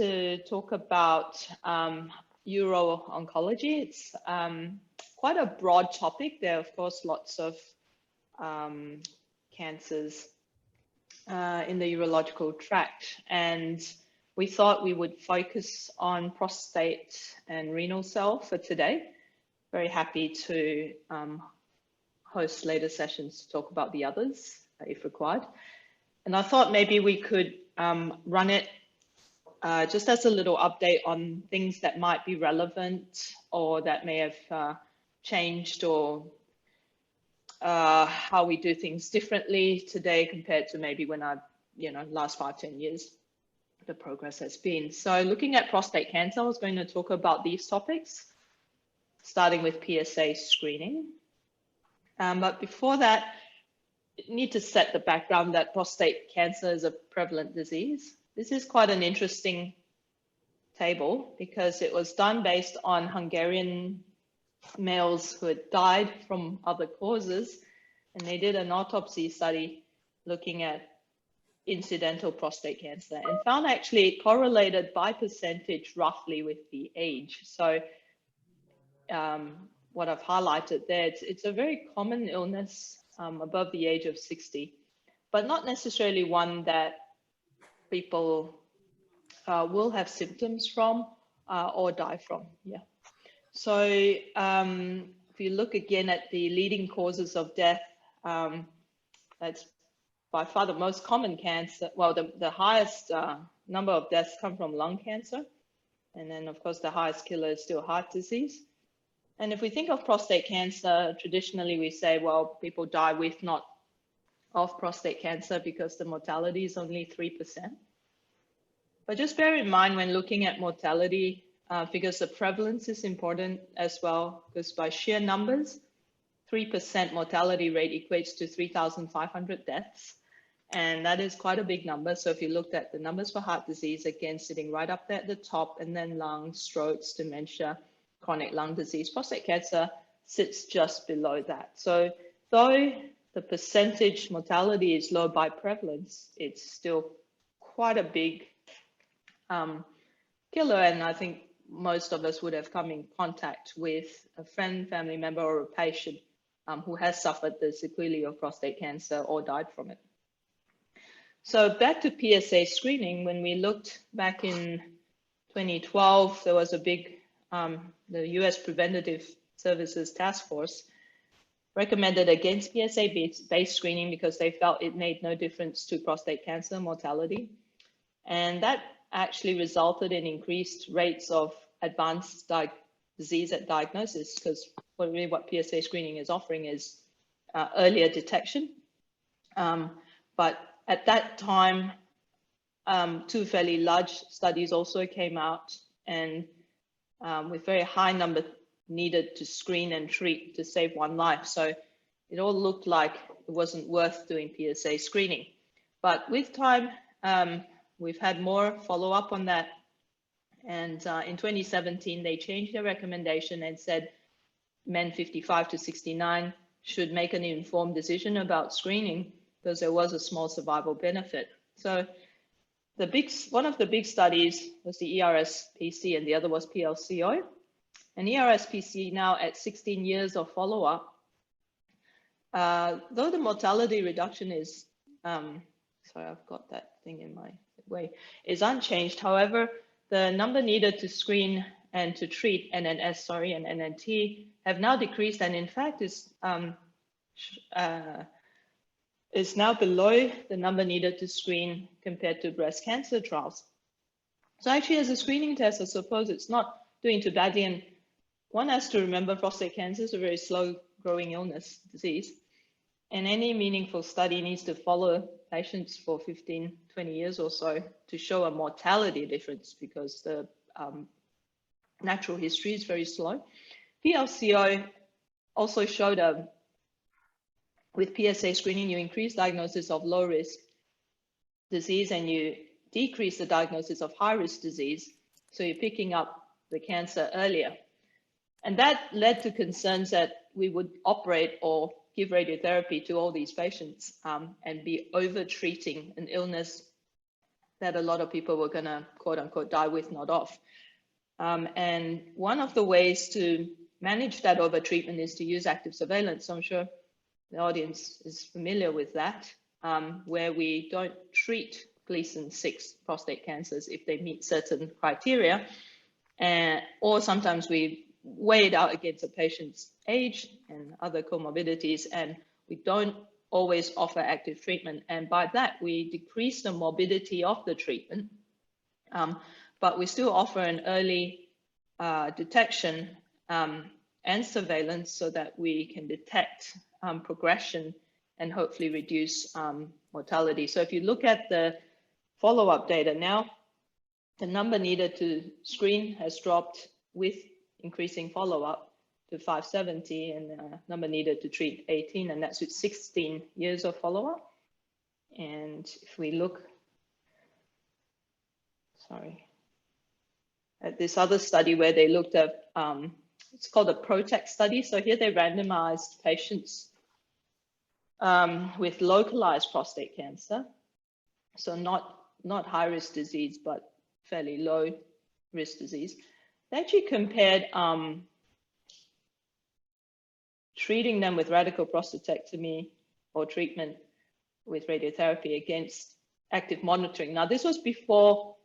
to talk about uro-oncology. It's quite a broad topic. There are, of course, lots of cancers in the urological tract, and we thought we would focus on prostate and renal cell for today. Very happy to host later sessions to talk about the others if required. And I thought maybe we could run it just as a little update on things that might be relevant or that may have changed, or how we do things differently today compared to maybe when last 5-10 years, the progress has been. So looking at prostate cancer, I was going to talk about these topics, starting with PSA screening. But before that, I need to set the background that prostate cancer is a prevalent disease. This is quite an interesting table because it was done based on Hungarian males who had died from other causes, and they did an autopsy study looking at incidental prostate cancer and found actually it correlated by percentage roughly with the age. So what I've highlighted there, it's a very common illness above the age of 60, but not necessarily one that people will have symptoms from or die from. Yeah. So if you look again at the leading causes of death, that's by far the most common cancer. Well, the highest number of deaths come from lung cancer. And then, of course, the highest killer is still heart disease. And if we think of prostate cancer, traditionally we say, well, people die with, not of prostate cancer because the mortality is only 3%. But just bear in mind when looking at mortality figures, the prevalence is important as well, because by sheer numbers, 3% mortality rate equates to 3,500 deaths. And that is quite a big number. So if you looked at the numbers for heart disease, again, sitting right up there at the top, and then lung, strokes, dementia, chronic lung disease, prostate cancer sits just below that. So though the percentage mortality is low by prevalence, it's still quite a big killer. And I think most of us would have come in contact with a friend, family member, or a patient who has suffered the sequelae of prostate cancer or died from it. So back to PSA screening, when we looked back in 2012, there was a big, the US Preventative Services Task Force recommended against PSA-based screening because they felt it made no difference to prostate cancer mortality. And that actually resulted in increased rates of advanced disease at diagnosis, because what PSA screening is offering is earlier detection. But at that time, two fairly large studies also came out, and with very high number needed to screen and treat to save one life. So it all looked like it wasn't worth doing PSA screening. But with time, we've had more follow-up on that. And in 2017, they changed their recommendation and said men 55 to 69 should make an informed decision about screening because there was a small survival benefit. So one of the big studies was the ERSPC and the other was PLCO. And ERSPC now at 16 years of follow-up, though the mortality reduction is, sorry, I've got that thing in my way, is unchanged. However, the number needed to screen and to treat NNS, and NNT have now decreased, and in fact is now below the number needed to screen compared to breast cancer trials. So actually, as a screening test, I suppose it's not doing too badly. And one has to remember prostate cancer is a very slow growing disease. And any meaningful study needs to follow patients for 15, 20 years or so to show a mortality difference, because the natural history is very slow. PLCO also showed with PSA screening, you increase diagnosis of low risk disease and you decrease the diagnosis of high risk disease. So you're picking up the cancer earlier. And that led to concerns that we would operate or give radiotherapy to all these patients and be over treating an illness that a lot of people were going to, quote unquote, die with, not of. And one of the ways to manage that overtreatment is to use active surveillance. So I'm sure the audience is familiar with that, where we don't treat Gleason 6 prostate cancers if they meet certain criteria, or sometimes we weigh it out against a patient's age and other comorbidities, and we don't always offer active treatment. And by that, we decrease the morbidity of the treatment, but we still offer an early detection and surveillance so that we can detect progression and hopefully reduce mortality. So if you look at the follow-up data now, the number needed to screen has dropped with increasing follow-up to 570, and number needed to treat 18, and that's with 16 years of follow-up. And if we look, at this other study where they looked at, it's called a PROTECT study. So here they randomized patients with localized prostate cancer, so not high-risk disease, but fairly low-risk disease. They actually compared treating them with radical prostatectomy or treatment with radiotherapy against active monitoring. Now, this was before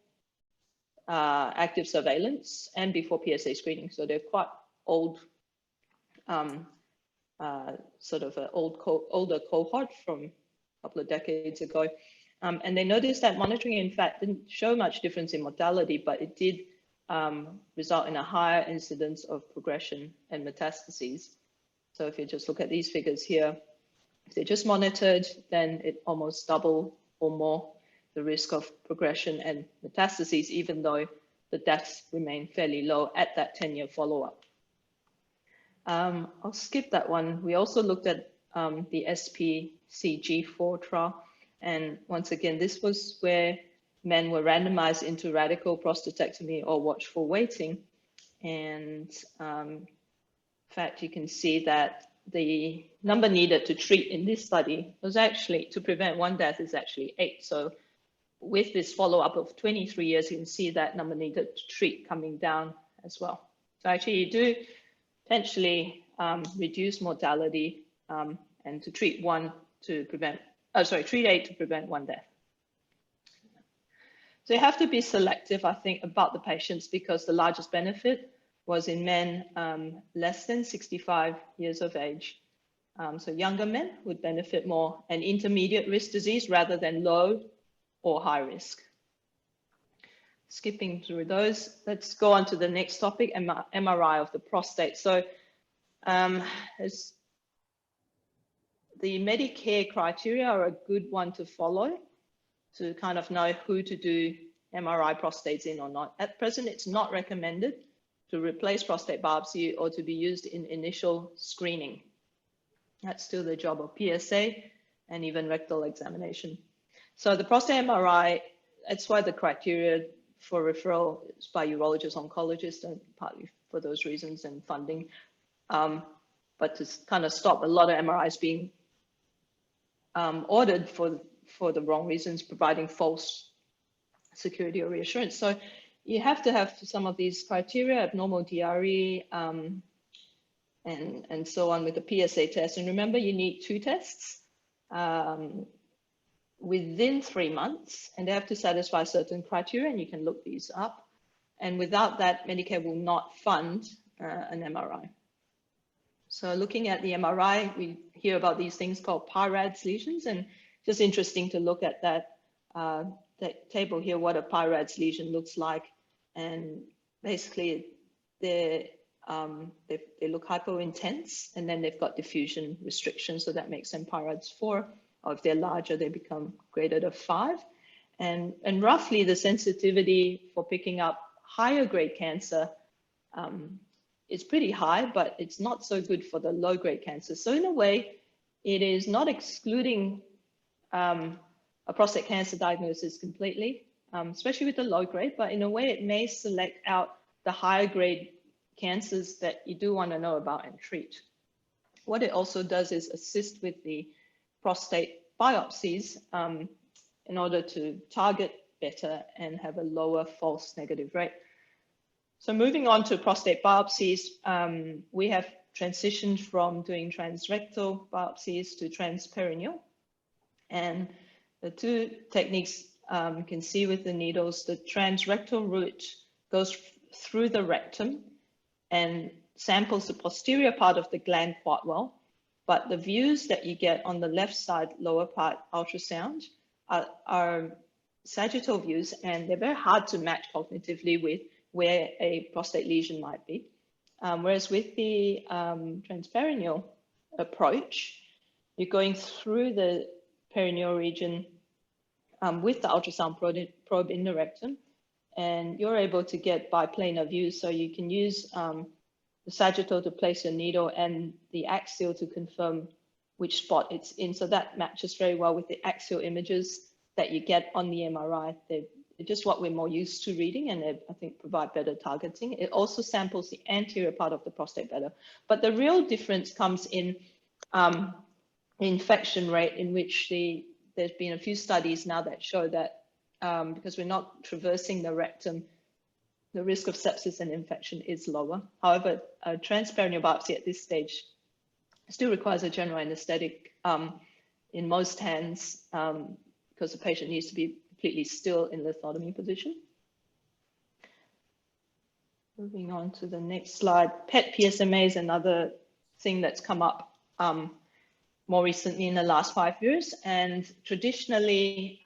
active surveillance and before PSA screening, so they're quite old, sort of an older cohort from a couple of decades ago. And they noticed that monitoring, in fact, didn't show much difference in mortality, but it did result in a higher incidence of progression and metastases. So if you just look at these figures here, if they're just monitored, then it almost double or more the risk of progression and metastases, even though the deaths remain fairly low at that 10-year follow-up. I'll skip that one. We also looked at the SPCG4 trial. And once again, this was where men were randomized into radical prostatectomy or watchful waiting. And in fact, you can see that the number needed to treat in this study was actually, to prevent one death, is actually 8. So with this follow-up of 23 years, you can see that number needed to treat coming down as well. So actually you do potentially reduce mortality and to treat 1 to prevent, treat 8 to prevent 1 death. So you have to be selective, I think, about the patients, because the largest benefit was in men less than 65 years of age. So younger men would benefit more, and intermediate risk disease rather than low or high risk. Skipping through those, let's go on to the next topic, MRI of the prostate. So as the Medicare criteria are a good one to follow to kind of know who to do MRI prostates in or not. At present, it's not recommended to replace prostate biopsy or to be used in initial screening. That's still the job of PSA and even rectal examination. So the prostate MRI, that's why the criteria for referral is by urologists, oncologists, and partly for those reasons and funding. But to kind of stop a lot of MRIs being ordered for the wrong reasons, providing false security or reassurance. So you have to have some of these criteria, abnormal DRE, and so on with the PSA test. And remember, you need 2 tests within 3 months, and they have to satisfy certain criteria, and you can look these up. And without that, Medicare will not fund an MRI. So looking at the MRI, we hear about these things called PIRADS lesions, and just interesting to look at that table here, what a PIRADS lesion looks like. And basically they look hypo-intense, and then they've got diffusion restrictions, so that makes them PIRADS 4, or if they're larger, they become greater than 5. And roughly the sensitivity for picking up higher grade cancer is pretty high, but it's not so good for the low grade cancer. So in a way, it is not excluding a prostate cancer diagnosis completely, especially with the low grade, but in a way it may select out the higher grade cancers that you do want to know about and treat. What it also does is assist with the prostate biopsies in order to target better and have a lower false negative rate. So moving on to prostate biopsies, we have transitioned from doing transrectal biopsies to transperineal. And the two techniques you can see with the needles, the transrectal route goes through the rectum and samples the posterior part of the gland quite well. But the views that you get on the left side, lower part ultrasound, are sagittal views, and they're very hard to match cognitively with where a prostate lesion might be. Whereas with the transperineal approach, you're going through the perineal region with the ultrasound probe in the rectum, and you're able to get biplanar views. So you can use the sagittal to place your needle and the axial to confirm which spot it's in. So that matches very well with the axial images that you get on the MRI. They're just what we're more used to reading, and they, I think, provide better targeting. It also samples the anterior part of the prostate better. But the real difference comes in infection rate, in which there's been a few studies now that show that because we're not traversing the rectum, the risk of sepsis and infection is lower. However, a transperineal biopsy at this stage still requires a general anesthetic in most hands because the patient needs to be completely still in lithotomy position. Moving on to the next slide, PET PSMA is another thing that's come up more recently in the last 5 years. And traditionally,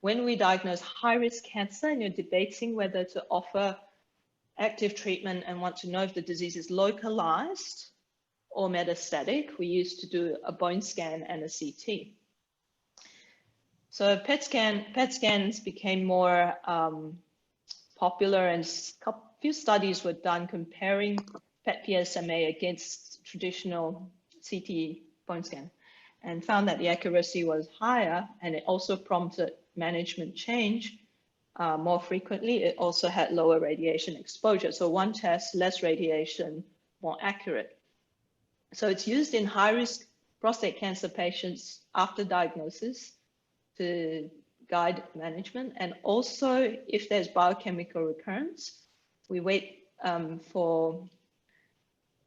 when we diagnose high-risk cancer and you're debating whether to offer active treatment and want to know if the disease is localized or metastatic, we used to do a bone scan and a CT. So PET scans became more popular, and a few studies were done comparing PET PSMA against traditional CT bone scan, and found that the accuracy was higher, and it also prompted management change more frequently. It also had lower radiation exposure. So one test, less radiation, more accurate. So it's used in high-risk prostate cancer patients after diagnosis to guide management. And also, if there's biochemical recurrence, we wait for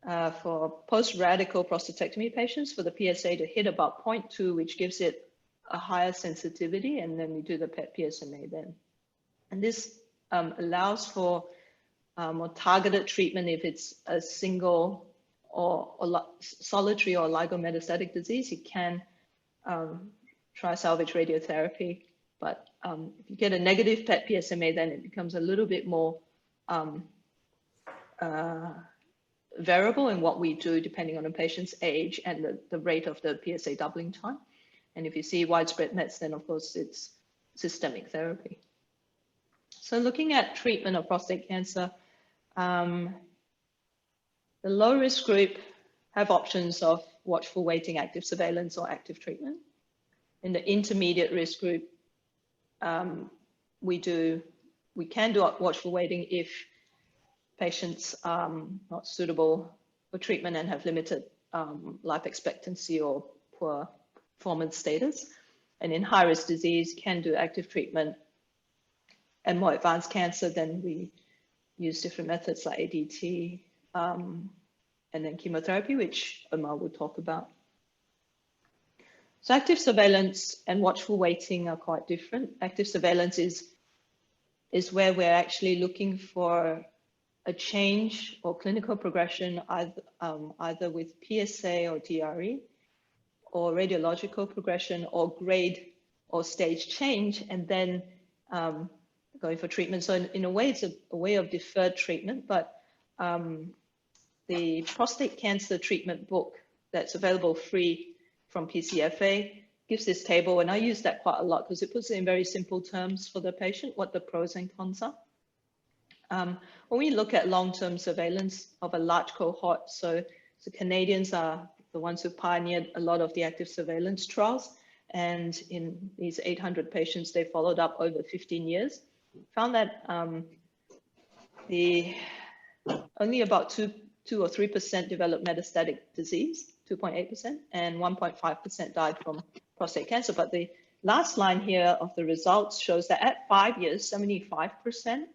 post-radical prostatectomy patients for the PSA to hit about 0.2, which gives it a higher sensitivity, and then we do the PET PSMA then. And this allows for more targeted treatment if it's a single or solitary or oligometastatic disease. You can try salvage radiotherapy, but if you get a negative PET PSMA, then it becomes a little bit more variable in what we do depending on a patient's age and the rate of the PSA doubling time. And if you see widespread mets, then of course it's systemic therapy. So looking at treatment of prostate cancer, the low risk group have options of watchful waiting, active surveillance, or active treatment. In the intermediate risk group, we can do watchful waiting if patients are not suitable for treatment and have limited life expectancy or poor performance status. And in high-risk disease, can do active treatment. And more advanced cancer, then we use different methods like ADT and then chemotherapy, which Omar will talk about. So active surveillance and watchful waiting are quite different. Active surveillance is where we're actually looking for a change or clinical progression, either with PSA or DRE, or radiological progression, or grade or stage change, and then going for treatment. So in a way, it's a way of deferred treatment, but the prostate cancer treatment book that's available free from PCFA gives this table, and I use that quite a lot because it puts it in very simple terms for the patient, what the pros and cons are. When we look at long-term surveillance of a large cohort, so Canadians are the ones who pioneered a lot of the active surveillance trials, and in these 800 patients, they followed up over 15 years, found that only about 2 or 3% developed metastatic disease, 2.8%, and 1.5% died from prostate cancer. But the last line here of the results shows that at 5 years, 75%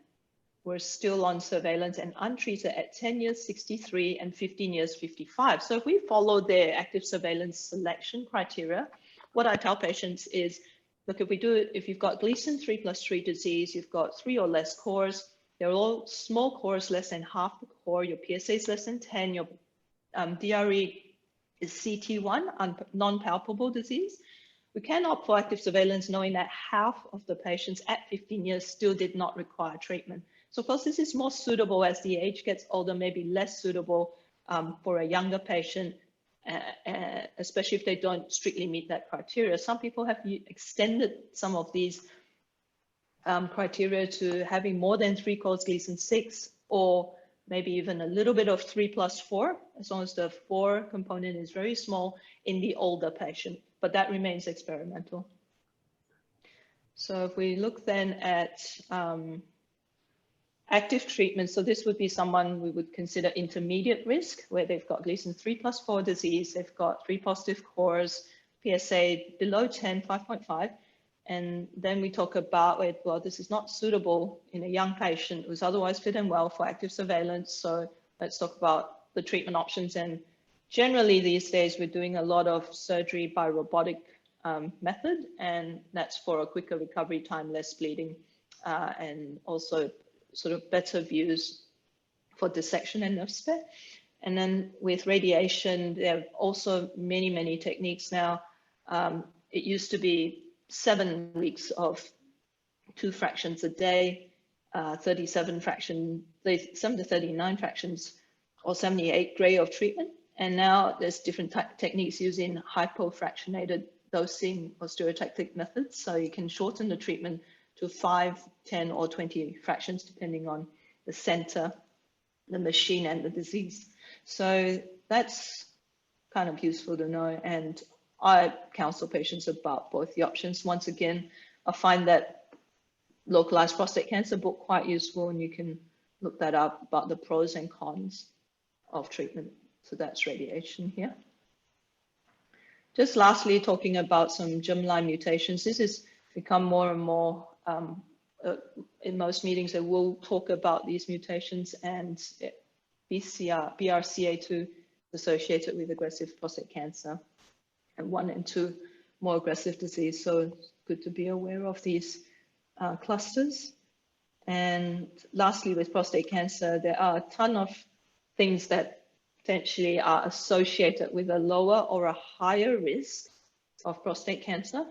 were still on surveillance and untreated at 10 years, 63, and 15 years, 55. So if we follow their active surveillance selection criteria, what I tell patients is, look, if you've got Gleason 3+3 disease, you've got 3 or less cores, they're all small cores, less than half the core, your PSA is less than 10, your DRE is CT1, non-palpable disease. We can opt for active surveillance knowing that half of the patients at 15 years still did not require treatment. So of course, this is more suitable as the age gets older, maybe less suitable for a younger patient, especially if they don't strictly meet that criteria. Some people have extended some of these criteria to having more than 3 cores Gleason 6, or maybe even a little bit of 3+4, as long as the 4 component is very small in the older patient, but that remains experimental. So if we look then at active treatment, so this would be someone we would consider intermediate risk, where they've got Gleason 3+4 disease, they've got 3 positive cores, PSA below 10, 5.5. And then we talk about, well, this is not suitable in a young patient who's otherwise fit and well for active surveillance. So let's talk about the treatment options. And generally these days, we're doing a lot of surgery by robotic method, and that's for a quicker recovery time, less bleeding, and also sort of better views for dissection and nerve spare. And then with radiation, there are also many, many techniques now. It used to be 7 weeks of 2 fractions a day, 37 fraction, 7 to 39 fractions, or 78 gray of treatment. And now there's different techniques using hypofractionated dosing or stereotactic methods. So you can shorten the treatment to 5, 10, or 20 fractions, depending on the center, the machine, and the disease. So that's kind of useful to know. And I counsel patients about both the options. Once again, I find that localized prostate cancer book quite useful, and you can look that up about the pros and cons of treatment. So that's radiation here. Just lastly, talking about some germline mutations. This has become more and more, in most meetings, they will talk about these mutations, and BRCA2 associated with aggressive prostate cancer, and 1 and 2 more aggressive disease. So it's good to be aware of these clusters. And lastly, with prostate cancer, there are a ton of things that potentially are associated with a lower or a higher risk of prostate cancer.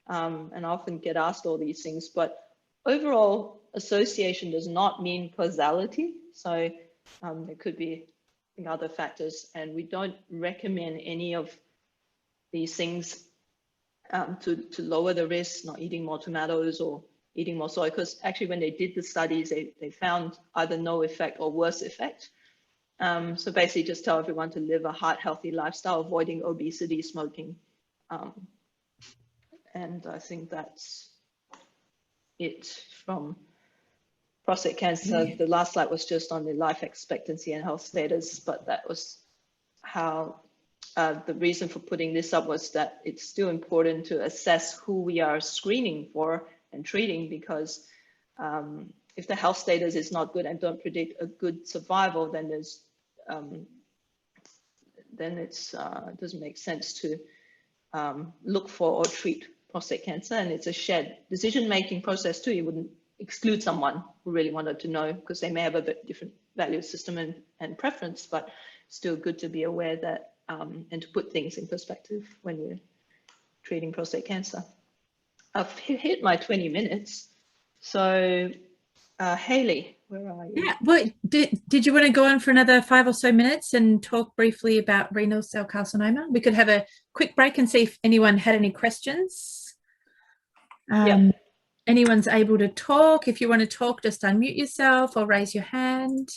And I often get asked all these things, but overall association does not mean causality. So there could be other factors, and we don't recommend any of these things to lower the risk, not eating more tomatoes or eating more soy, because actually when they did the studies, they found either no effect or worse effect. So basically just tell everyone to live a heart-healthy lifestyle, avoiding obesity, smoking. And I think that's it from prostate cancer. The last slide was just on the life expectancy and health status, but that was how the reason for putting this up was that it's still important to assess who we are screening for and treating, because if the health status is not good and don't predict a good survival, then there's it doesn't make sense to look for or treat prostate cancer. And it's a shared decision-making process too. You wouldn't exclude someone who really wanted to know, because they may have a bit different value system and preference, but still good to be aware that and to put things in perspective when you're treating prostate cancer. I've hit my 20 minutes. So Hayley, where are you? Yeah, well, did you want to go on for another 5 or so minutes and talk briefly about renal cell carcinoma? We could have a quick break and see if anyone had any questions. Anyone's able to talk. If you want to talk, just unmute yourself or raise your hand.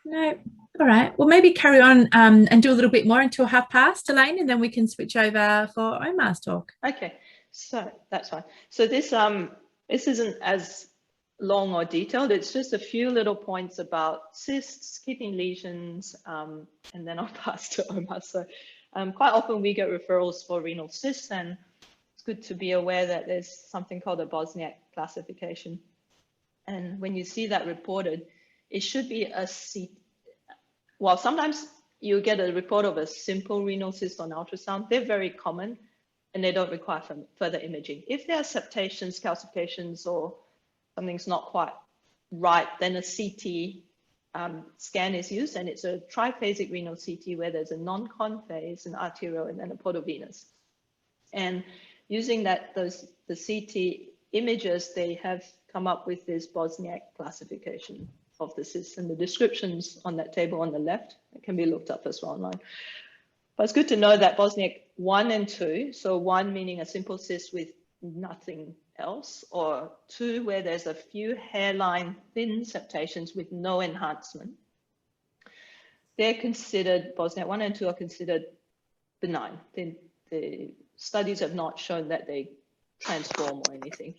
No. All right. Well, maybe carry on and do a little bit more until past, Elaine, and then we can switch over for Omar's talk. Okay, so that's fine. So this isn't as long or detailed. It's just a few little points about cysts, kidney lesions, and then I'll pass to Omar. So quite often we get referrals for renal cysts, and it's good to be aware that there's something called a Bosniak classification. And when you see that reported, it should be a CT. Well, sometimes you get a report of a simple renal cyst on ultrasound. They're very common and they don't require further imaging. If there are septations, calcifications, or something's not quite right, then a CT scan is used, and it's a triphasic renal CT where there's a non-con phase, an arterial, and then a portovenous. And using the CT images, they have come up with this Bosniak classification of the cysts, and the descriptions on that table on the left, it can be looked up as well online. But it's good to know that Bosniak 1 and 2, so 1 meaning a simple cyst with nothing else, or 2 where there's a few hairline thin septations with no enhancement, they're considered, Bosniak 1 and 2 are considered benign. The studies have not shown that they transform or anything.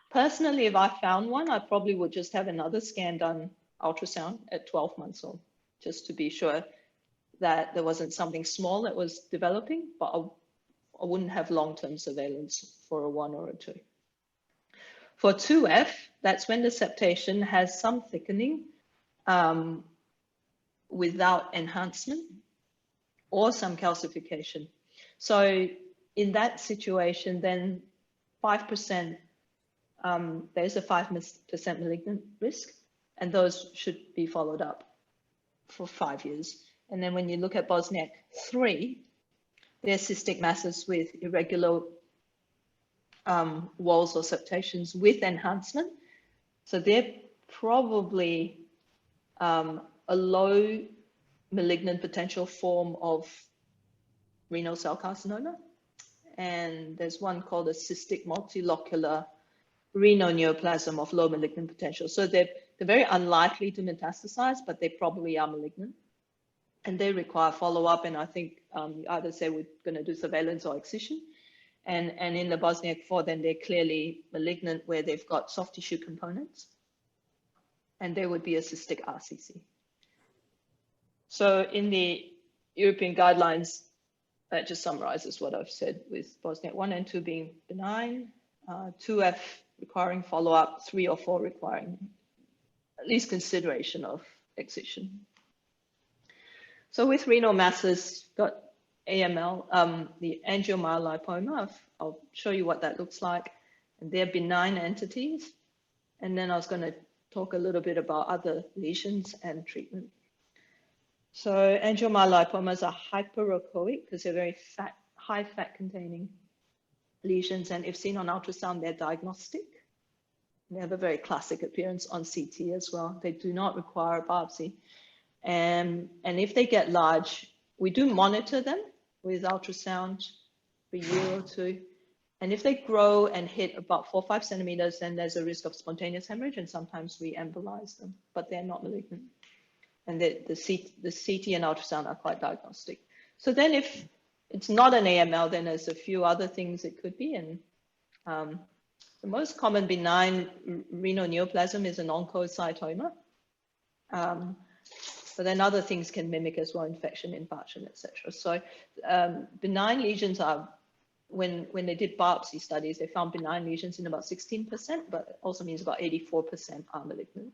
Personally, if I found one, I probably would just have another scan done, ultrasound, at 12 months old, just to be sure that there wasn't something small that was developing, but I wouldn't have long-term surveillance for a 1 or a 2. For 2F, that's when the septation has some thickening without enhancement or some calcification. So in that situation, then 5%, there's a 5% malignant risk, and those should be followed up for 5 years. And then when you look at Bosniak 3, they're cystic masses with irregular walls or septations with enhancement. So they're probably a low malignant potential form of renal cell carcinoma. And there's one called a cystic multilocular renal neoplasm of low malignant potential. So they're very unlikely to metastasize, but they probably are malignant. And they require follow-up, and I think you either say we're going to do surveillance or excision. And in the Bosniak 4, then they're clearly malignant where they've got soft tissue components, and there would be a cystic RCC. So in the European guidelines, that just summarizes what I've said, with Bosniak 1 and 2 being benign, 2F requiring follow-up, 3 or 4 requiring at least consideration of excision. So with renal masses, got AML, the angiomyolipoma. I'll show you what that looks like. And they're benign entities. And then I was going to talk a little bit about other lesions and treatment. So angiomyolipomas are hyperechoic because they're very fat, high fat containing lesions. And if seen on ultrasound, they're diagnostic. They have a very classic appearance on CT as well. They do not require a biopsy. And if they get large, we do monitor them with ultrasound for a year or 2. And if they grow and hit about 4 or 5 centimeters, then there's a risk of spontaneous hemorrhage, and sometimes we embolize them, but they're not malignant. And the CT and ultrasound are quite diagnostic. So then if it's not an AML, then there's a few other things it could be. And the most common benign renal neoplasm is an oncocytoma. But then other things can mimic as well, infection, infarction, etc. So benign lesions are, when they did biopsy studies, they found benign lesions in about 16%, but it also means about 84% are malignant.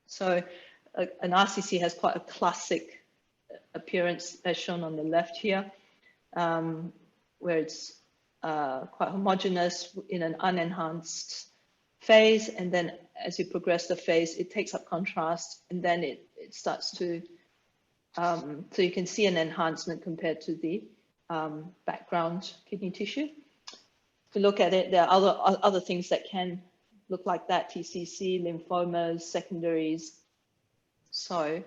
So an RCC has quite a classic appearance as shown on the left here, where it's quite homogeneous in an unenhanced phase, and then as you progress the phase, it takes up contrast, and then it starts to, so you can see an enhancement compared to the background kidney tissue. If you look at it, there are other things that can look like that, TCC, lymphomas, secondaries. So,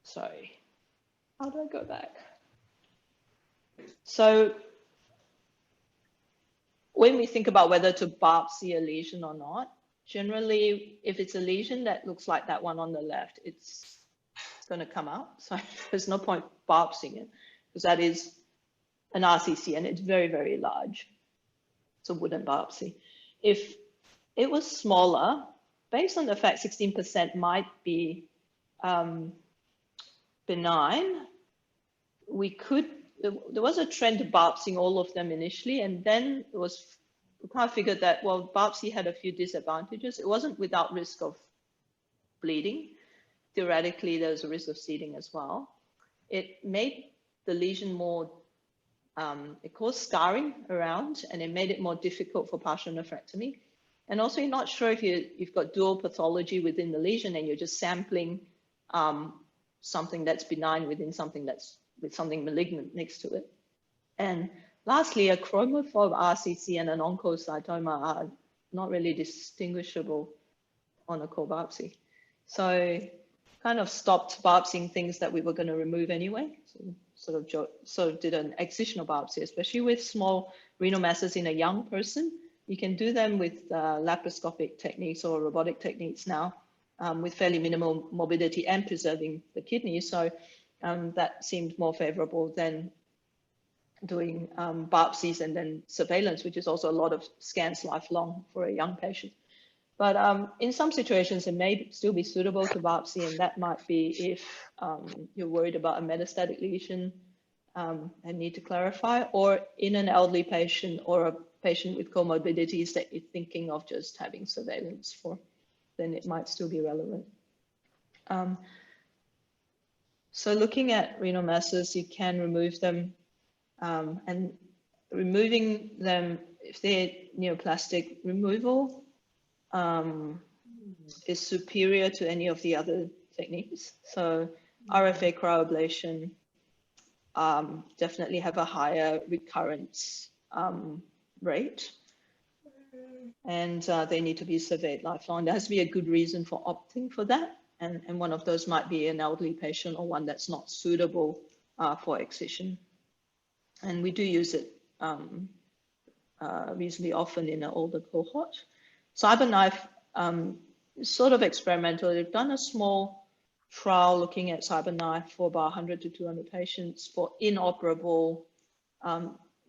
sorry, how do I go back? So, when we think about whether to biopsy a lesion or not, generally, if it's a lesion that looks like that one on the left, it's going to come out. So there's no point biopsying it, because that is an RCC and it's very, very large. It's a wooden biopsy. if it was smaller, based on the fact 16% might be benign, we could, there was a trend to biopsying all of them initially, and then we kind of figured that, well, biopsy had a few disadvantages. It wasn't without risk of bleeding. Theoretically, there's a risk of seeding as well. It made the lesion more, it caused scarring around, and it made it more difficult for partial nephrectomy. And also, you're not sure if you've got dual pathology within the lesion and you're just sampling something that's benign within something that's with something malignant next to it. And lastly, a chromophobe RCC and an oncocytoma are not really distinguishable on a core biopsy. So kind of stopped biopsying things that we were going to remove anyway. So sort of did an excisional biopsy, especially with small renal masses in a young person. You can do them with laparoscopic techniques or robotic techniques now with fairly minimal morbidity and preserving the kidney. So that seemed more favorable than doing biopsies and then surveillance, which is also a lot of scans lifelong for a young patient. But in some situations, it may still be suitable to biopsy, and that might be if you're worried about a metastatic lesion and need to clarify, or in an elderly patient or a patient with comorbidities that you're thinking of just having surveillance for, then it might still be relevant. So looking at renal masses, you can remove them, and removing them, if they're neoplastic removal, is superior to any of the other techniques. So RFA cryoablation definitely have a higher recurrence rate, and they need to be surveyed lifelong. There has to be a good reason for opting for that, and one of those might be an elderly patient or one that's not suitable for excision. And we do use it reasonably often in an older cohort. CyberKnife is sort of experimental. They've done a small trial looking at CyberKnife for about 100 to 200 patients for inoperable,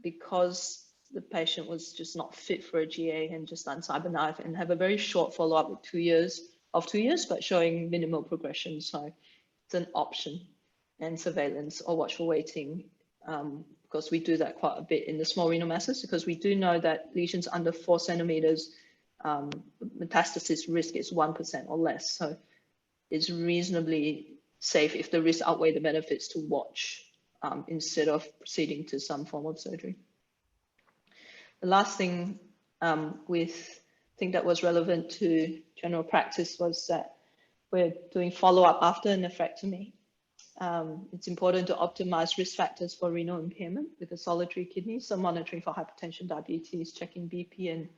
because the patient was just not fit for a GA and just done CyberKnife, and have a very short follow-up with 2 years, but showing minimal progression. So it's an option, and surveillance or watchful waiting, because we do that quite a bit in the small renal masses, because we do know that lesions under 4 centimeters, metastasis risk is 1% or less. So it's reasonably safe if the risks outweigh the benefits to watch instead of proceeding to some form of surgery. The last thing I think that was relevant to general practice was that we're doing follow-up after nephrectomy. It's important to optimize risk factors for renal impairment with a solitary kidney. So monitoring for hypertension, diabetes, checking BP and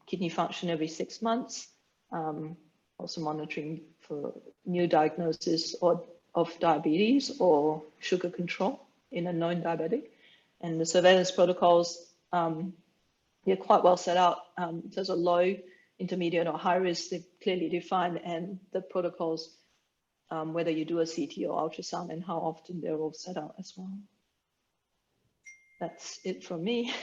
kidney function every 6 months. Also monitoring for new diagnosis of diabetes or sugar control in a known diabetic. And the surveillance protocols, they're quite well set out. In terms of low, intermediate or high risk, they're clearly defined, and the protocols, whether you do a CT or ultrasound and how often, they're all set out as well. That's it from me.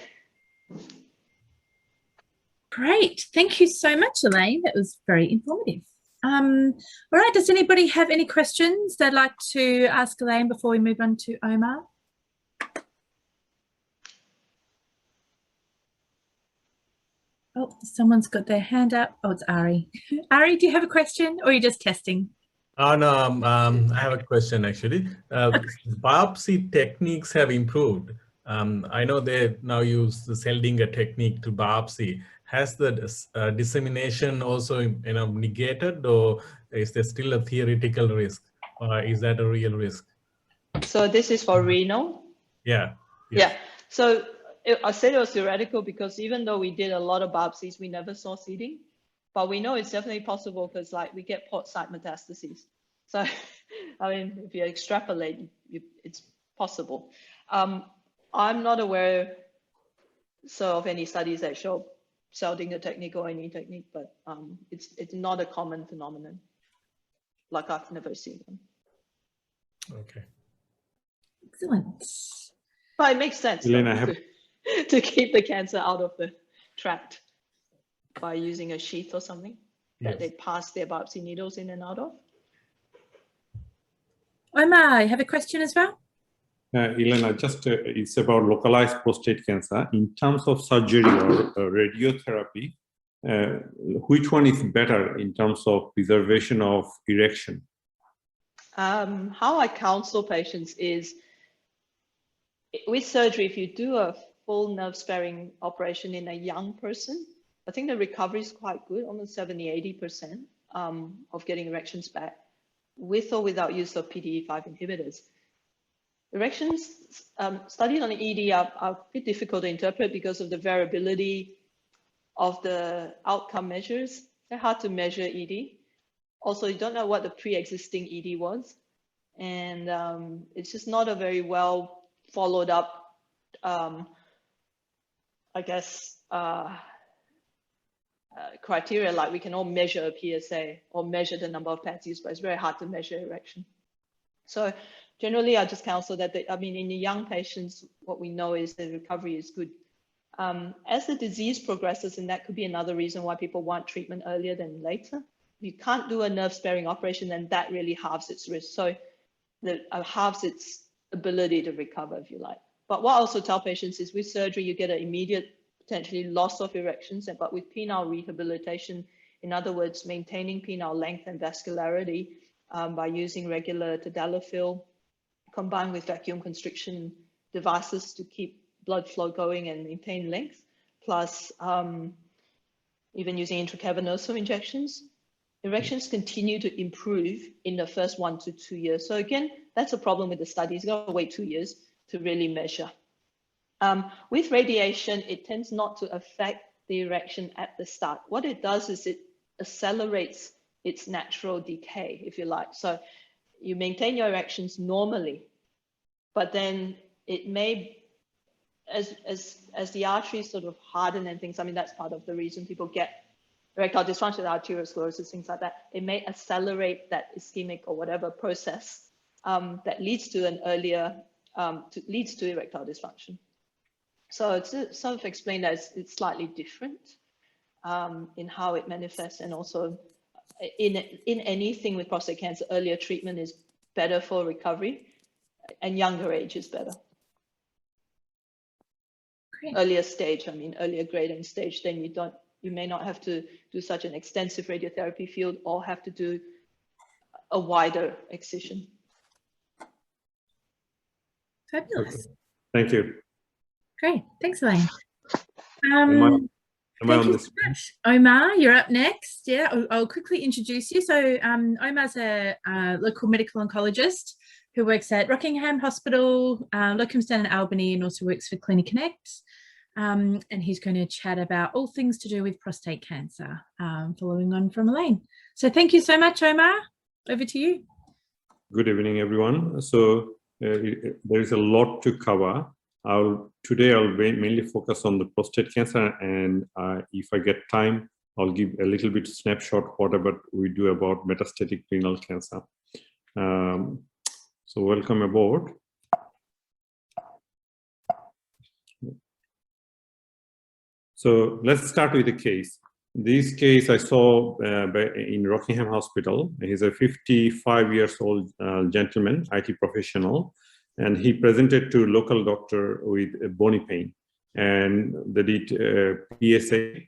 Great. Thank you so much, Elaine. That was very informative. All right. Does anybody have any questions they'd like to ask Elaine before we move on to Omar? Oh, someone's got their hand up. Oh, it's Ari. Ari, do you have a question, or are you just testing? Oh, no, I have a question actually. Biopsy techniques have improved. I know they now use the Seldinger technique to biopsy. Has the dissemination also negated, or is there still a theoretical risk, or is that a real risk? So this is for renal? Yeah. So I said it was theoretical because even though we did a lot of biopsies, we never saw seeding. But we know it's definitely possible because we get port site metastases. So, I mean, if you extrapolate, it's possible. I'm not aware of any studies that show Seldinger technique or any technique, but it's not a common phenomenon. I've never seen them. Okay. Excellent. But it makes sense Elaine, to keep the cancer out of the tract. by using a sheath or something that they pass their biopsy needles in and out of. Omar, you have a question as well? Elena, just it's about localized prostate cancer. In terms of surgery or radiotherapy, which one is better in terms of preservation of erection? How I counsel patients is, with surgery, if you do a full nerve sparing operation in a young person, I think the recovery is quite good, almost 70–80% of getting erections back, with or without use of PDE5 inhibitors. Erections studied on ED are a bit difficult to interpret because of the variability of the outcome measures. They're hard to measure ED. Also, you don't know what the pre-existing ED was. And it's just not a very well followed up, I guess, criteria, like we can all measure a PSA or measure the number of pads used, but it's very hard to measure erection. So generally, I just counsel that, in the young patients, what we know is the recovery is good. As the disease progresses, and that could be another reason why people want treatment earlier than later, if you can't do a nerve sparing operation, then that really halves its risk. So that halves its ability to recover, if you like. But what I also tell patients is with surgery, you get an immediate potentially loss of erections, but with penile rehabilitation, in other words, maintaining penile length and vascularity by using regular tadalafil combined with vacuum constriction devices to keep blood flow going and maintain length, plus even using intracavernosal injections, erections continue to improve in the first 1 to 2 years. So again, that's a problem with the studies. You gotta wait 2 years to really measure. With radiation, it tends not to affect the erection at the start. What it does is it accelerates its natural decay, if you like. So you maintain your erections normally, but then it may, as the arteries sort of harden and things, that's part of the reason people get erectile dysfunction, arteriosclerosis, things like that. It may accelerate that ischemic or whatever process that leads to an earlier, leads to erectile dysfunction. So it's sort of explained as it's slightly different in how it manifests, and also in anything with prostate cancer, earlier treatment is better for recovery, and younger age is better. Great. Earlier stage, earlier grading stage, then you may not have to do such an extensive radiotherapy field or have to do a wider excision. Fabulous. Thank you. Great. Thanks, Elaine. Am I Thank on you this? so much. Omar, you're up next. Yeah, I'll quickly introduce you. So Omar's a local medical oncologist who works at Rockingham Hospital, locums down in Albany, and also works for Clinic Connect. And he's going to chat about all things to do with prostate cancer, following on from Elaine. So thank you so much, Omar. Over to you. Good evening, everyone. So there is a lot to cover. Today I'll mainly focus on the prostate cancer, and if I get time, I'll give a little bit snapshot whatever we do about metastatic renal cancer. So welcome aboard. So let's start with the case. This case I saw in Rockingham Hospital. He's a 55 years old gentleman, IT professional, and he presented to local doctor with bony pain, and they did PSA.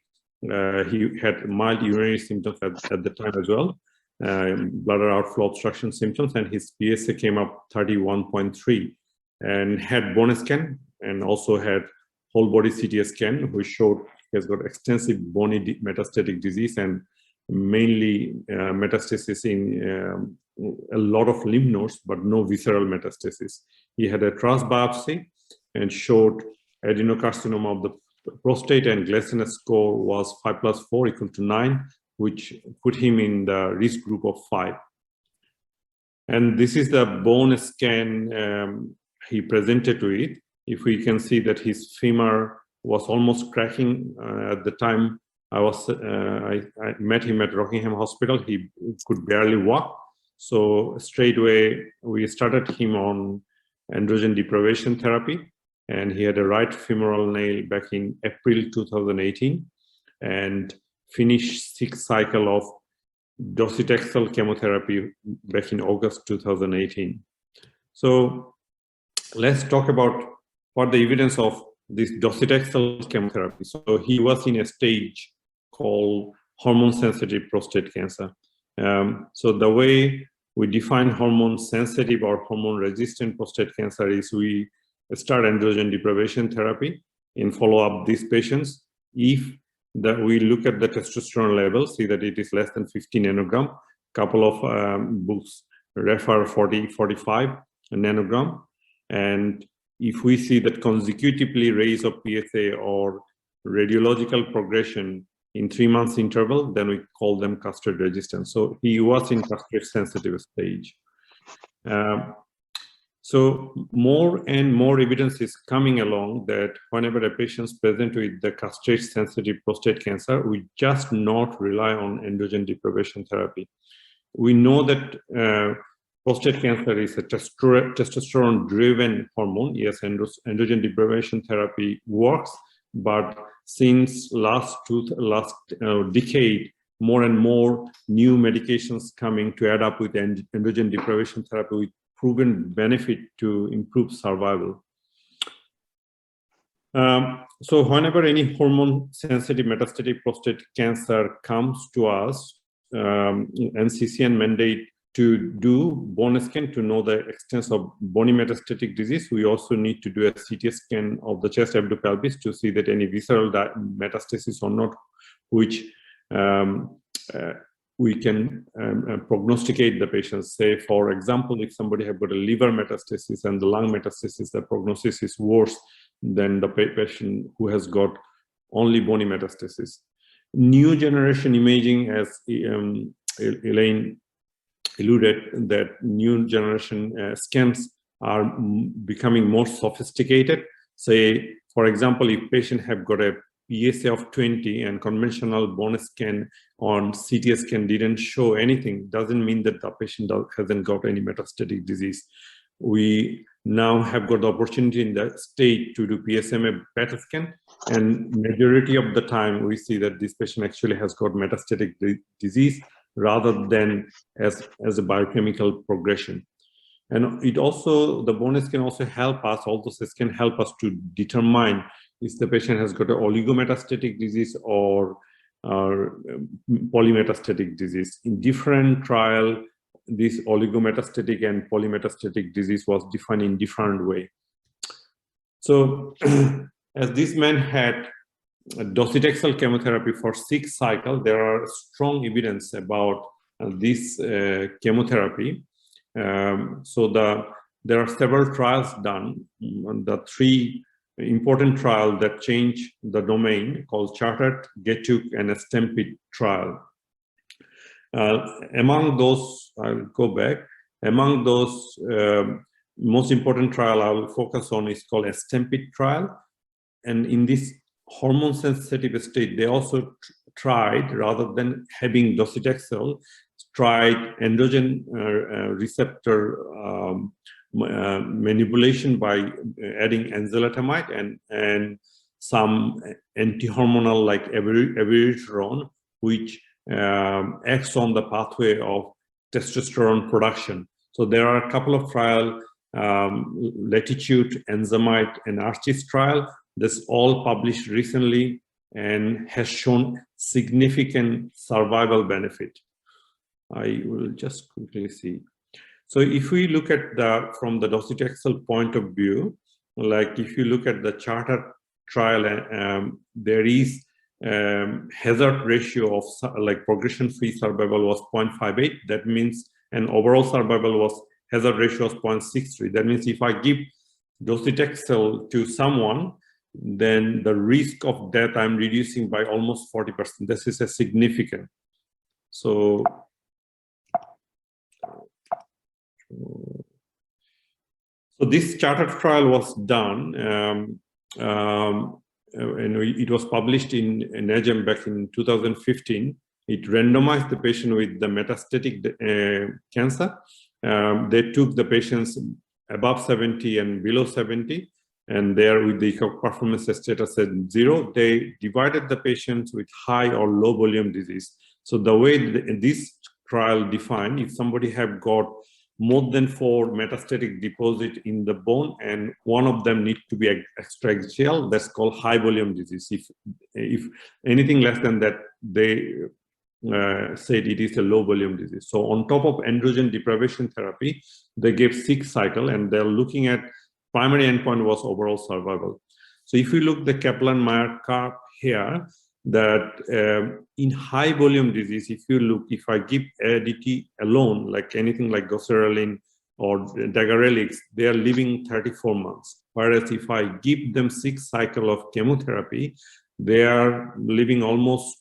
He had mild urinary symptoms at the time as well, bladder outflow obstruction symptoms, and his PSA came up 31.3, and had bone scan, and also had whole body CT scan, which showed he has got extensive bony metastatic disease, and mainly metastasis in a lot of lymph nodes, but no visceral metastasis. He had a TRAS biopsy and showed adenocarcinoma of the prostate, and Gleason score was 5+4 equal to 9, which put him in the risk group of 5. And this is the bone scan he presented to it. If we can see that his femur was almost cracking at the time I met him at Rockingham Hospital. He could barely walk. So straight away, we started him on androgen deprivation therapy, and he had a right femoral nail back in April 2018. And finished 6th cycle of docetaxel chemotherapy back in August 2018. So let's talk about what the evidence of this docetaxel chemotherapy. So he was in a stage called hormone-sensitive prostate cancer. So the way we define hormone-sensitive or hormone-resistant prostate cancer is we start androgen deprivation therapy and follow up these patients. If we look at the testosterone level, see that it is less than 50 nanogram. Couple of books refer 45 nanogram. And if we see that consecutively raise of PSA or radiological progression in 3 months interval, then we call them castrate resistant. So he was in castrate sensitive stage. So more and more evidence is coming along that whenever a patient is present with the castrate sensitive prostate cancer, we just not rely on androgen deprivation therapy. We know that prostate cancer is a testosterone driven hormone. Yes, androgen deprivation therapy works, but since last decade, more and more new medications coming to add up with androgen deprivation therapy with proven benefit to improve survival. So whenever any hormone sensitive metastatic prostate cancer comes to us, NCCN mandate to do bone scan to know the extent of bony metastatic disease. We also need to do a CT scan of the chest abdo-pelvis to see that any visceral metastasis or not, which we can prognosticate the patient. Say, for example, if somebody have got a liver metastasis and the lung metastasis, the prognosis is worse than the patient who has got only bony metastasis. New generation imaging, as Elaine alluded, that new generation scans are becoming more sophisticated. Say, for example, if patient have got a PSA of 20 and conventional bone scan on CT scan didn't show anything, doesn't mean that the patient hasn't got any metastatic disease. We now have got the opportunity in the state to do PSMA PET scan, and majority of the time we see that this patient actually has got metastatic disease rather than as a biochemical progression. And it also, the bone scan also help us, all those can help us to determine if the patient has got an oligometastatic disease or polymetastatic disease. In different trial, this oligometastatic and polymetastatic disease was defined in different way. So as this man had docetaxel chemotherapy for 6 cycles, there are strong evidence about this chemotherapy. So there are several trials done. The 3 important trials that change the domain called CHARTED, GETUC, and a STAMPEDE trial. Among those, I'll go back. Among those most important trial I will focus on is called a STAMPEDE trial. And in this hormone sensitive state, they also tried, rather than having docetaxel, tried androgen receptor manipulation by adding enzalutamide and some anti-hormonal like abiraterone, which acts on the pathway of testosterone production. So there are a couple of trials, Latitude, Enzymite, and Archis trial. This all published recently and has shown significant survival benefit. I will just quickly see. So if we look at from the docetaxel point of view, like if you look at the CHARTED trial, there is hazard ratio of like progression-free survival was 0.58. That means an overall survival was hazard ratio of 0.63. That means if I give docetaxel to someone, then the risk of death I'm reducing by almost 40%. This is a significant. So this CHARTED trial was done, and it was published in NEJM back in 2015. It randomized the patient with the metastatic cancer. They took the patients above 70 and below 70, and there with the ECOG performance status at 0, they divided the patients with high or low volume disease. So the way this trial defined, if somebody have got more than 4 metastatic deposit in the bone and one of them need to be extraaxial, that's called high volume disease. If anything less than that, they said it is a low volume disease. So on top of androgen deprivation therapy, they gave 6 cycles, and they're looking at primary endpoint was overall survival. So if you look the Kaplan-Meier curve here, that in high volume disease, if I give ADT alone, like anything like goserelin or dagarelix, they are living 34 months. Whereas if I give them 6 cycles of chemotherapy, they are living almost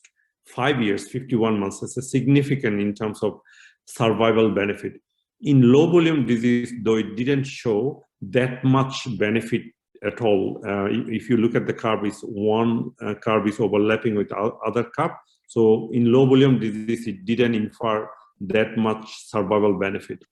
5 years, 51 months. It's a significant in terms of survival benefit. In low volume disease, though it didn't show that much benefit at all. If you look at the curve, one curve is overlapping with other curve. So in low volume disease, it didn't infer that much survival benefit.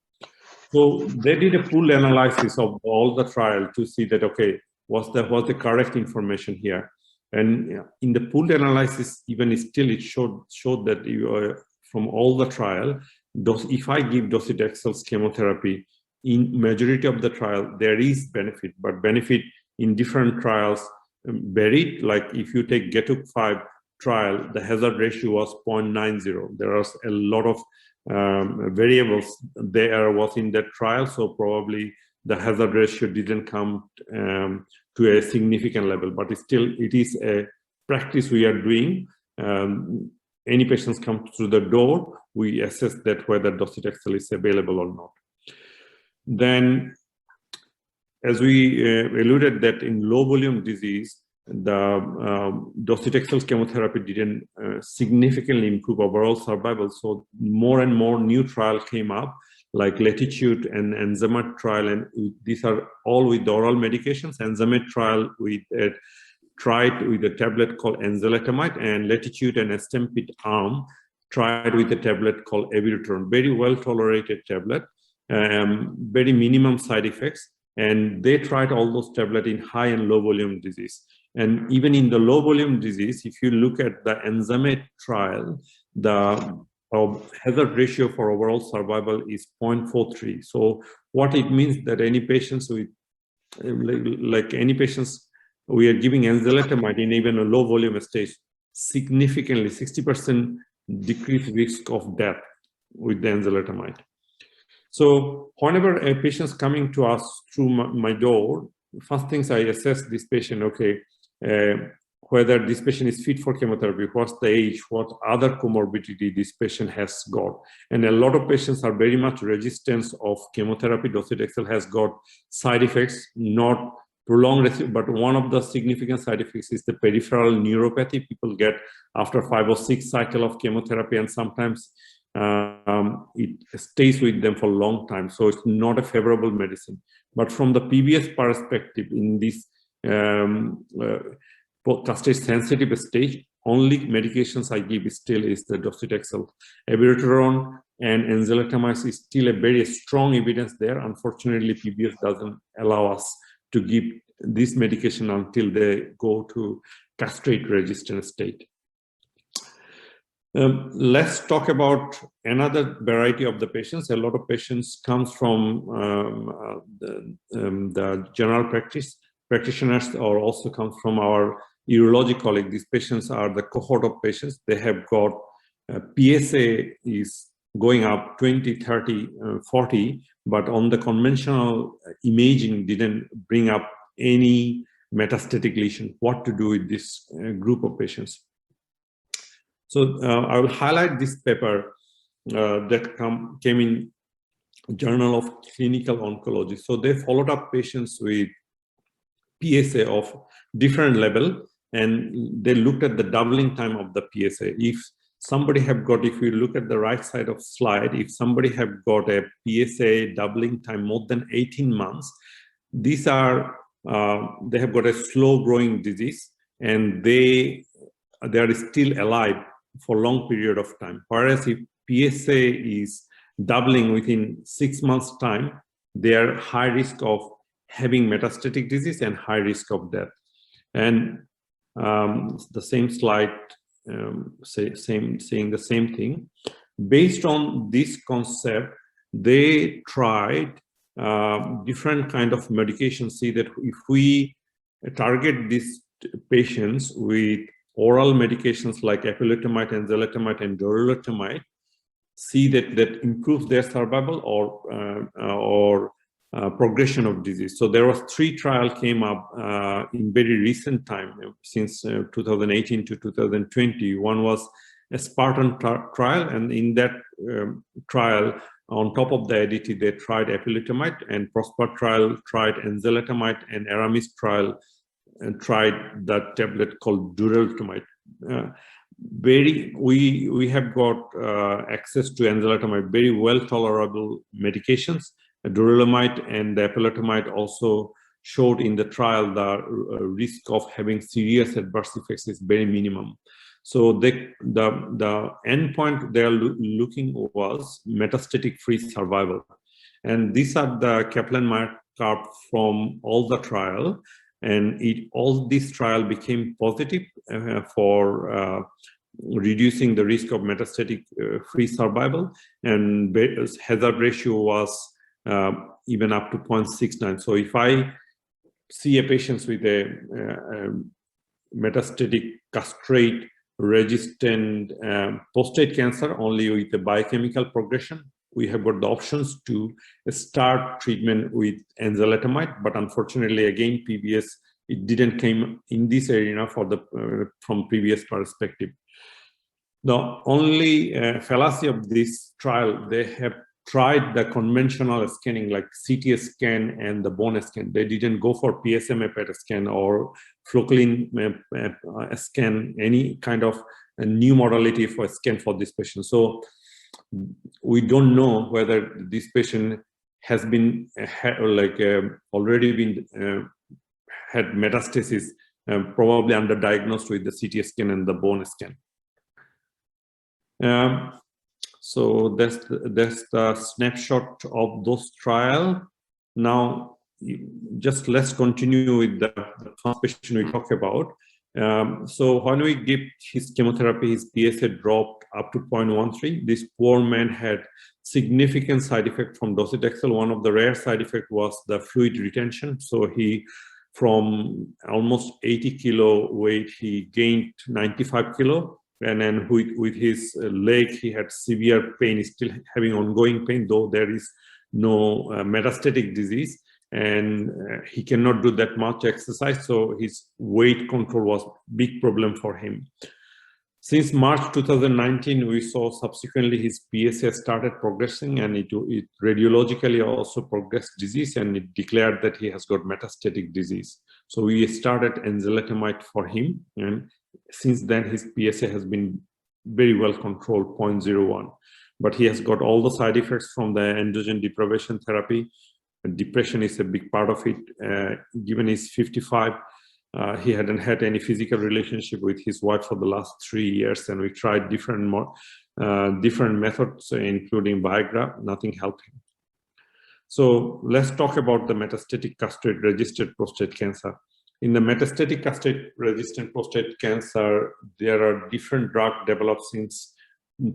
So they did a pooled analysis of all the trial to see that, okay, what's the correct information here? And in the pooled analysis, even still, it showed that from all the trial, if I give docetaxel chemotherapy, in majority of the trial, there is benefit, but benefit in different trials varied. Like if you take GETUC-5 trial, the hazard ratio was 0.90. There was a lot of variables there was in that trial, so probably the hazard ratio didn't come to a significant level, but still it is a practice we are doing. Any patients come through the door, we assess that whether docetaxel is available or not. Then, as we alluded that in low volume disease, the docetaxel chemotherapy didn't significantly improve overall survival. So more and more new trial came up, like Latitude and Enzamat trial, and these are all with the oral medications. Enzamat trial with tried with a tablet called enzalutamide, and Latitude and Stampede arm tried with a tablet called abiraterone. Very well tolerated tablet, very minimum side effects, and they tried all those tablets in high and low volume disease. And even in the low volume disease, if you look at the Enzamat trial, the hazard ratio for overall survival is 0.43. So what it means that any patients with, like any patients, we are giving enzalutamide in even a low volume stage, significantly 60% decreased risk of death with the enzalutamide. So whenever a patient is coming to us through my door, first things I assess this patient, okay, whether this patient is fit for chemotherapy, what's the age, what other comorbidity this patient has got. And a lot of patients are very much resistant of chemotherapy. Docetaxel has got side effects, not prolonged, but one of the significant side effects is the peripheral neuropathy people get after 5 or 6 cycles of chemotherapy, and sometimes it stays with them for a long time. So it's not a favorable medicine. But from the PBS perspective, in this castrate-sensitive stage, only medications I give still is the docetaxel. Abiraterone and enzalutamide is still a very strong evidence there. Unfortunately, PBS doesn't allow us to give this medication until they go to castrate-resistant state. Let's talk about another variety of the patients. A lot of patients comes from the general practitioners, or also come from our urology colleague. These patients are the cohort of patients. They have got PSA is going up 20, 30, 40, but on the conventional imaging didn't bring up any metastatic lesion. What to do with this group of patients? So I will highlight this paper that came in Journal of Clinical Oncology. So they followed up patients with PSA of different level, and they looked at the doubling time of the PSA. If somebody have got, if you look at the right side of slide, if somebody have got a PSA doubling time more than 18 months, these are, they have got a slow growing disease, and they are still alive for long period of time. Whereas if PSA is doubling within 6 months time, they are high risk of having metastatic disease and high risk of death. And the same slide saying the same thing. Based on this concept, they tried different kind of medications. See that if we target these patients with oral medications like apalutamide, enzalutamide, and darolutamide, see that improves their survival or progression of disease. So there was 3 trials came up in very recent time, since 2018 to 2020. One was a Spartan trial, and in that trial, on top of the ADT, they tried apalutamide, and Prosper trial tried enzalutamide, and Aramis trial and tried that tablet called darolutamide. We have got access to enzalutamide, very well tolerable medications. Darolutamide and the apalutamide also showed in the trial the risk of having serious adverse effects is very minimum. So the endpoint they are looking was metastatic free survival, and these are the Kaplan-Meier curve from all the trial, and all this trial became positive for reducing the risk of metastatic free survival, and hazard ratio was even up to 0.69. So if I see a patient with a metastatic castrate resistant prostate cancer only with a biochemical progression, we have got the options to start treatment with enzalutamide, but unfortunately again PBS, it didn't came in this arena for the from previous perspective. The only fallacy of this trial, they have tried the conventional scanning like CT scan and the bone scan. They didn't go for PSMA PET scan or Flocculine scan, any kind of a new modality for scan for this patient. So we don't know whether this patient has been already been had metastasis, probably underdiagnosed with the CT scan and the bone scan. So that's the snapshot of those trial. Now, just let's continue with the first patient we talk about. So when we give his chemotherapy, his PSA dropped up to 0.13. This poor man had significant side effect from docetaxel. One of the rare side effect was the fluid retention. So he, from almost 80 kilo weight, he gained 95 kilo. And then with his leg, he had severe pain, still having ongoing pain, though there is no metastatic disease. And he cannot do that much exercise, so his weight control was a big problem for him. Since March 2019, we saw subsequently his PSA started progressing, and it radiologically also progressed disease, and it declared that he has got metastatic disease. So we started enzalutamide for him, and since then his PSA has been very well controlled, 0.01. But he has got all the side effects from the androgen deprivation therapy. Depression is a big part of it. Given he's 55, he hadn't had any physical relationship with his wife for the last 3 years, and we tried different methods, including Viagra. Nothing helped him. So let's talk about the metastatic castrate-resistant prostate cancer. In the metastatic castrate-resistant prostate cancer, there are different drugs developed since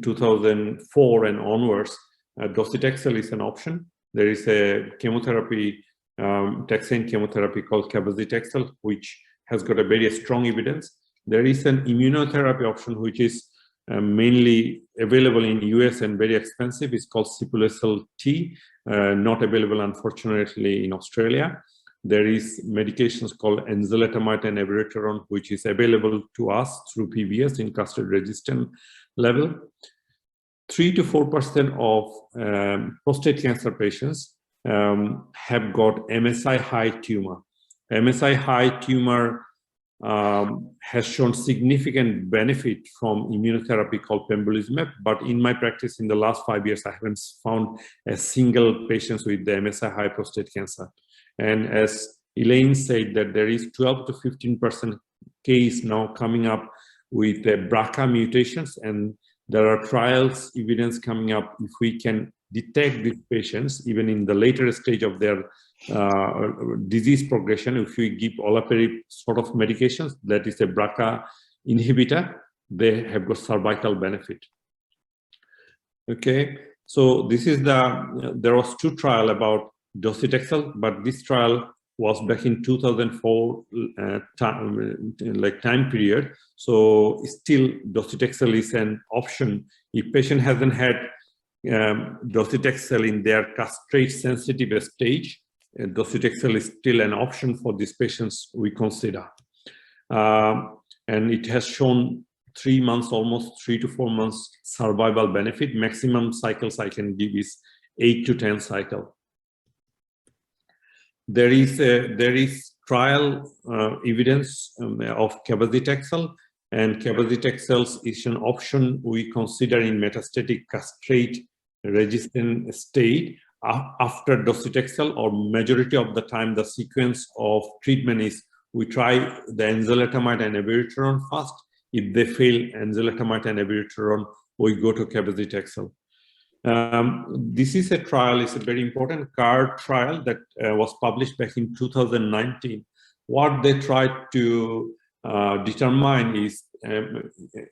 2004 and onwards. Docetaxel is an option. There is a chemotherapy, taxane chemotherapy called cabazitaxel, which has got a very strong evidence. There is an immunotherapy option, which is mainly available in US and very expensive. It's called Sipuleucel T, not available, unfortunately, in Australia. There is medications called enzalutamide and abiraterone, which is available to us through PBS in castrate-resistant level. 3 to 4% of prostate cancer patients have got MSI high tumor. MSI high tumor has shown significant benefit from immunotherapy called pembrolizumab, but in my practice in the last 5 years, I haven't found a single patient with the MSI high prostate cancer. And as Elaine said, that there is 12 to 15% case now coming up with the BRCA mutations, and there are trials, evidence coming up if we can detect these patients even in the later stage of their disease progression. If we give olaparib sort of medications, that is a BRCA inhibitor, they have got cervical benefit. Okay, so this is there was 2 trials about docetaxel, but this trial was back in 2004 time period. So still docetaxel is an option if patient hasn't had docetaxel in their castrate sensitive stage. Docetaxel is still an option for these patients we consider, and it has shown 3 months, almost 3 to 4 months survival benefit. Maximum cycles I can give is 8 to 10 cycle. There is trial evidence of cabazitaxel, and cabazitaxel is an option we consider in metastatic castrate resistant state after docetaxel, or majority of the time the sequence of treatment is we try the enzalutamide and abiraterone first. If they fail enzalutamide and abiraterone, we go to cabazitaxel. This is a trial, it's a very important CARD trial that was published back in 2019. What they tried to determine is,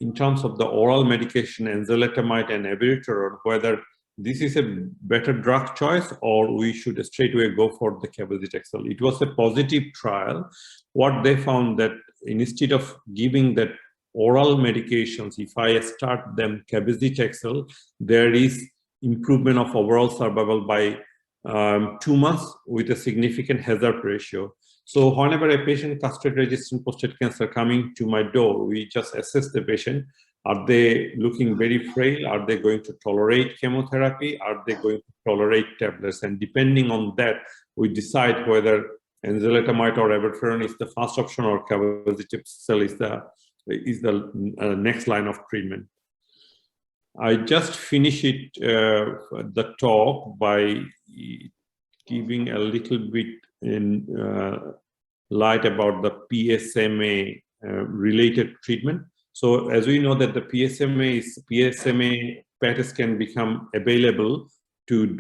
in terms of the oral medication, enzalutamide and abiraterone, whether this is a better drug choice or we should straight away go for the cabazitaxel. It was a positive trial. What they found that instead of giving that oral medications, if I start them cabazitaxel, there is improvement of overall survival by 2 months with a significant hazard ratio. So whenever a patient castrate-resistant prostate cancer coming to my door, we just assess the patient. Are they looking very frail? Are they going to tolerate chemotherapy? Are they going to tolerate tablets? And depending on that, we decide whether enzalutamide or abiraterone is the first option or cabazitaxel is the next line of treatment. I just finished the talk by giving a little bit in light about the PSMA related treatment. So as we know that the PSMA PET scan become available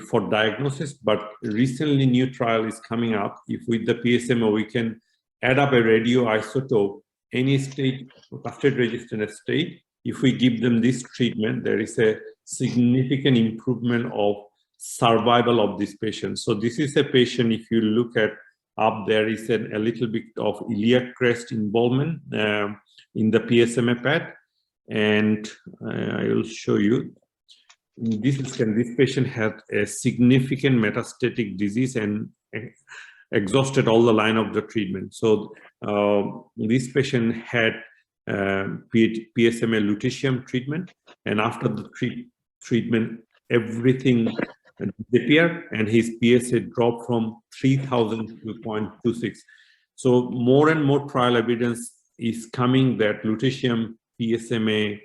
for diagnosis, but recently new trial is coming up. If with the PSMA we can add up a radioisotope, any state, castrate-resistant state, if we give them this treatment, there is a significant improvement of survival of this patient. So this is a patient, if you look at up there is a little bit of iliac crest involvement in the PSMA PET, and I will show you. This patient had a significant metastatic disease and exhausted all the line of the treatment. So this patient had PSMA lutetium treatment, and after the treatment, everything disappeared, and his PSA dropped from 3,000 to 0.26. So more and more trial evidence is coming that lutetium PSMA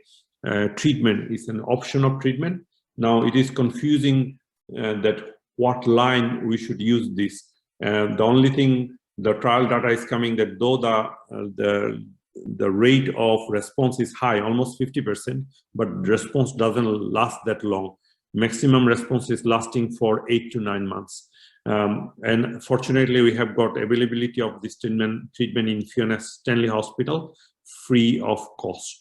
treatment is an option of treatment. Now it is confusing that what line we should use this. The only thing, the trial data is coming that though the rate of response is high, almost 50%, but response doesn't last that long. Maximum response is lasting for 8 to 9 months. And fortunately, we have got availability of this treatment in Fiona Stanley Hospital free of cost.